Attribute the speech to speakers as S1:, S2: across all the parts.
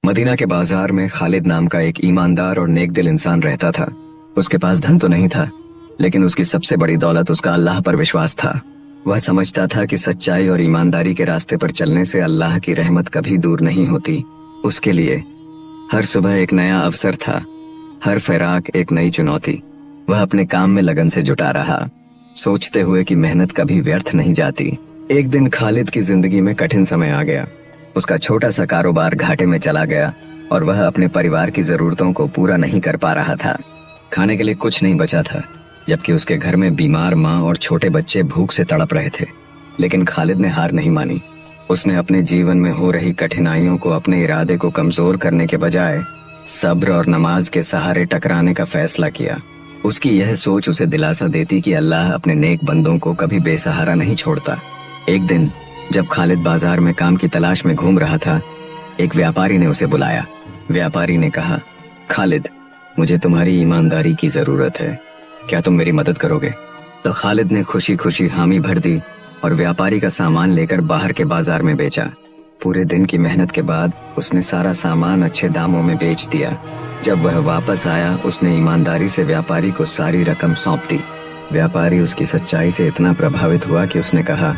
S1: Medina के बाजार में खालिद नाम का एक ईमानदार और नेक दिल इंसान रहता था। उसके पास धन तो नहीं था, लेकिन उसकी सबसे बड़ी दौलत उसका अल्लाह पर विश्वास था। वह समझता था कि सच्चाई और ईमानदारी के रास्ते पर चलने से अल्लाह की रहमत कभी दूर नहीं होती। उसके लिए हर सुबह एक नया अवसर था, हर फिराक एक नई चुनौती। वह अपने काम में लगन से जुटा रहा, सोचते हुए कि मेहनत कभी व्यर्थ नहीं जाती। एक दिन खालिद की जिंदगी में कठिन समय आ गया। उसका छोटा सा कारोबार घाटे में चला गया और वह अपने परिवार की जरूरतों को पूरा नहीं कर पा रहा था। खाने के लिए कुछ नहीं बचा था, जबकि उसके घर में बीमार माँ और छोटे बच्चे भूख से तड़प रहे थे। लेकिन खालिद ने हार नहीं मानी। उसने अपने जीवन में हो रही कठिनाइयों को अपने इरादे को कमजोर करने के बजाय सब्र और नमाज के सहारे टकराने का फैसला किया। उसकी यह सोच उसे दिलासा देती कि अल्लाह अपने नेक बंदों को कभी बेसहारा नहीं छोड़ता। एक दिन जब खालिद बाजार में काम की तलाश में घूम रहा था, एक व्यापारी ने उसे बुलाया। व्यापारी ने कहा, खालिद, मुझे तुम्हारी ईमानदारी की जरूरत है, क्या तुम मेरी मदद करोगे? तो खालिद ने खुशी खुशी हामी भर दी और व्यापारी का सामान लेकर बाहर के बाजार में बेचा। पूरे दिन की मेहनत के बाद उसने सारा सामान अच्छे दामों में बेच दिया। जब वह वापस आया, उसने ईमानदारी से व्यापारी को सारी रकम सौंप दी। व्यापारी उसकी सच्चाई से इतना प्रभावित हुआ कि उसने कहा,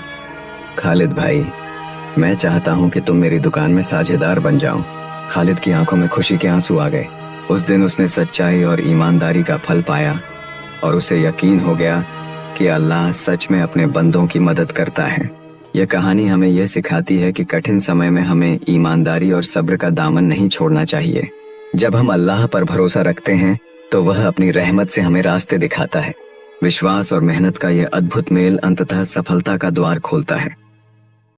S1: खालिद भाई, मैं चाहता हूँ कि तुम मेरी दुकान में साझेदार बन जाओ। खालिद की आंखों में खुशी के आंसू आ गए। उस दिन उसने सच्चाई और ईमानदारी का फल पाया और उसे यकीन हो गया कि अल्लाह सच में अपने बंदों की मदद करता है। यह कहानी हमें यह सिखाती है कि कठिन समय में हमें ईमानदारी और सब्र का दामन नहीं छोड़ना चाहिए। जब हम अल्लाह पर भरोसा रखते हैं तो वह अपनी रहमत से हमें रास्ते दिखाता है। विश्वास और मेहनत का यह अद्भुत मेल अंततः सफलता का द्वार खोलता है।